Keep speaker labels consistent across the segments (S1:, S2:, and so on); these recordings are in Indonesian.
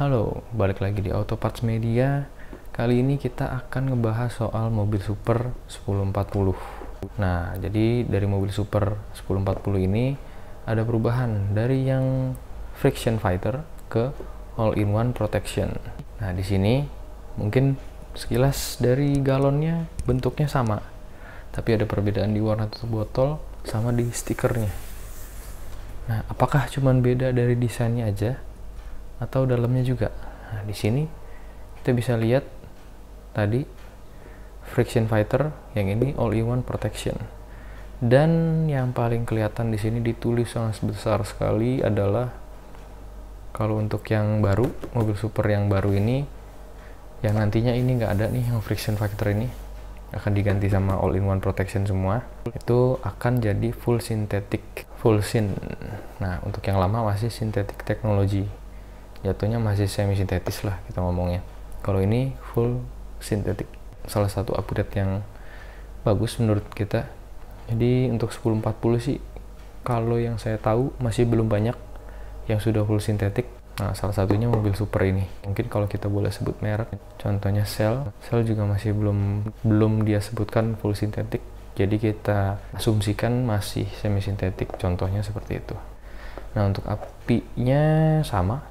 S1: Halo, balik lagi di Auto Parts Media. Kali ini kita akan ngebahas soal mobil Super 1040. Nah, jadi dari mobil Super 1040 ini ada perubahan dari yang friction fighter ke all-in-one protection. Nah, di sini mungkin sekilas dari galonnya bentuknya sama, tapi ada perbedaan di warna tutup botol sama di stikernya. Nah, apakah cuman beda dari desainnya aja atau dalamnya juga? Nah, di sini kita bisa lihat tadi friction fighter, yang ini all-in-one protection. Dan yang paling kelihatan di sini ditulis sangat besar sekali adalah kalau untuk yang baru, mobil super yang baru ini, yang nantinya ini nggak ada nih, yang friction fighter ini akan diganti sama all-in-one protection semua. Itu akan jadi full synthetic, full syn. Nah, untuk yang lama masih synthetic technology, jatuhnya masih semi sintetis lah kita ngomongnya. Kalau ini full sintetik, salah satu upgrade yang bagus menurut kita. Jadi untuk 1040 sih, kalau yang saya tahu masih belum banyak yang sudah full sintetik. Nah, salah satunya mobil super ini. Mungkin kalau kita boleh sebut merek, contohnya Shell juga masih belum dia sebutkan full sintetik. Jadi kita asumsikan masih semi sintetik, contohnya seperti itu. Nah, untuk apinya sama,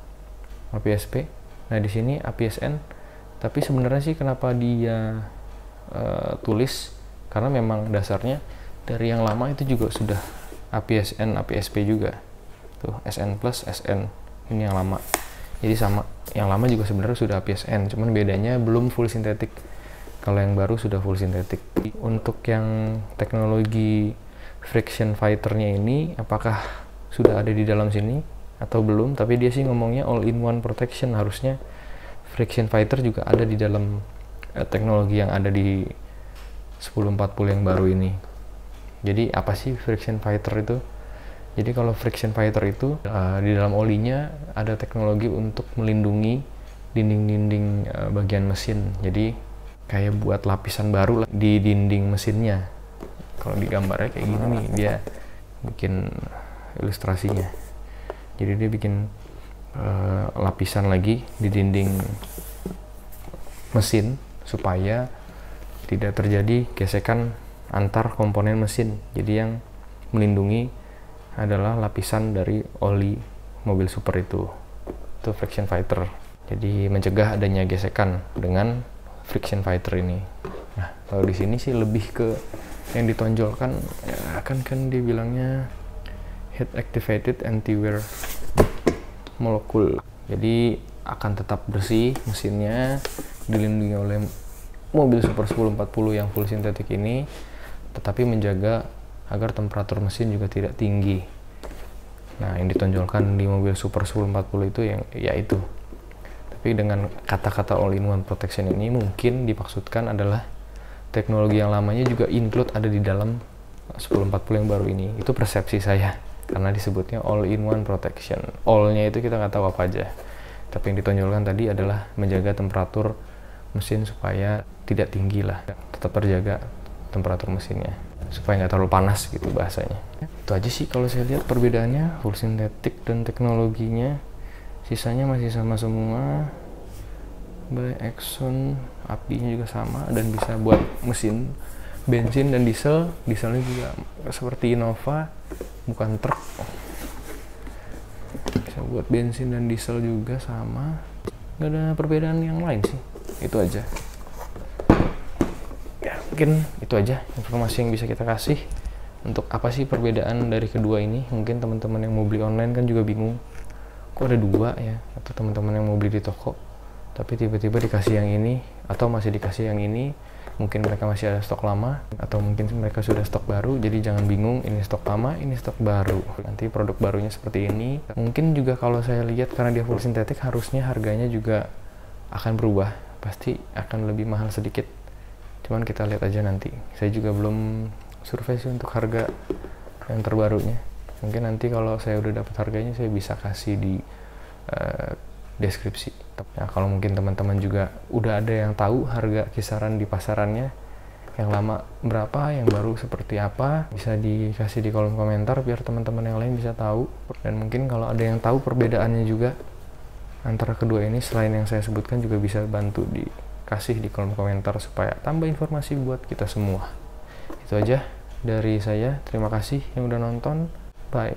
S1: APS-P. Nah, di sini APS-N. Tapi sebenarnya sih kenapa dia tulis, karena memang dasarnya dari yang lama itu juga sudah APS-N, APS-P juga. Tuh, SN plus, SN. Ini yang lama. Jadi sama, yang lama juga sebenarnya sudah APS-N, cuman bedanya belum full sintetik. Kalau yang baru sudah full sintetik. Untuk yang teknologi friction fighter-nya ini, apakah sudah ada di dalam sini atau belum? Tapi dia sih ngomongnya all-in-one protection. Harusnya friction fighter juga ada di dalam teknologi yang ada di 1040 yang baru ini. Jadi apa sih friction fighter itu? Jadi kalau friction fighter itu di dalam olinya ada teknologi untuk melindungi dinding-dinding bagian mesin. Jadi kayak buat lapisan baru di dinding mesinnya. Kalau di gambarnya kayak gini nih, dia bikin ilustrasinya. Jadi dia bikin lapisan lagi di dinding mesin supaya tidak terjadi gesekan antar komponen mesin. Jadi yang melindungi adalah lapisan dari oli mobil super itu friction fighter. Jadi mencegah adanya gesekan dengan friction fighter ini. Nah, kalau di sini sih lebih ke yang ditonjolkan ya, kan dia bilangnya heat activated anti-wear molekul. Jadi akan tetap bersih mesinnya, dilindungi oleh mobil Super 1040 yang full sintetik ini, tetapi menjaga agar temperatur mesin juga tidak tinggi. Nah, yang ditonjolkan di mobil Super 1040 itu yang yaitu. Tapi dengan kata-kata all-in-one protection ini mungkin dimaksudkan adalah teknologi yang lamanya juga include ada di dalam 1040 yang baru ini. Itu persepsi saya, karena disebutnya all-in-one protection. All-nya itu kita nggak tahu apa aja. Tapi yang ditonjolkan tadi adalah menjaga temperatur mesin supaya tidak tinggi lah. Tetap terjaga temperatur mesinnya, supaya nggak terlalu panas gitu bahasanya. Itu aja sih kalau saya lihat perbedaannya, full sintetik dan teknologinya. Sisanya masih sama semua. By Exxon, apinya juga sama dan bisa buat mesin bensin dan diesel. Dieselnya juga seperti Innova, bukan truk. Bisa buat bensin dan diesel juga sama. Gak ada perbedaan yang lain sih. Itu aja. Ya, mungkin itu aja informasi yang bisa kita kasih. Untuk apa sih perbedaan dari kedua ini? Mungkin teman-teman yang mau beli online kan juga bingung. Kok ada dua ya? Atau teman-teman yang mau beli di toko, tapi tiba-tiba dikasih yang ini, atau masih dikasih yang ini. Mungkin mereka masih ada stok lama, atau mungkin mereka sudah stok baru. Jadi jangan bingung, ini stok lama, ini stok baru. Nanti produk barunya seperti ini. Mungkin juga kalau saya lihat, karena dia full sintetik, harusnya harganya juga akan berubah. Pasti akan lebih mahal sedikit. Cuman kita lihat aja nanti. Saya juga belum survei sih untuk harga yang terbarunya. Mungkin nanti kalau saya udah dapat harganya, saya bisa kasih di deskripsi. Nah, kalau mungkin teman-teman juga udah ada yang tahu harga kisaran di pasarannya, yang lama berapa, yang baru seperti apa, bisa dikasih di kolom komentar biar teman-teman yang lain bisa tahu. Dan mungkin kalau ada yang tahu perbedaannya juga, antara kedua ini selain yang saya sebutkan juga bisa bantu dikasih di kolom komentar supaya tambah informasi buat kita semua. Itu aja dari saya, terima kasih yang udah nonton, bye.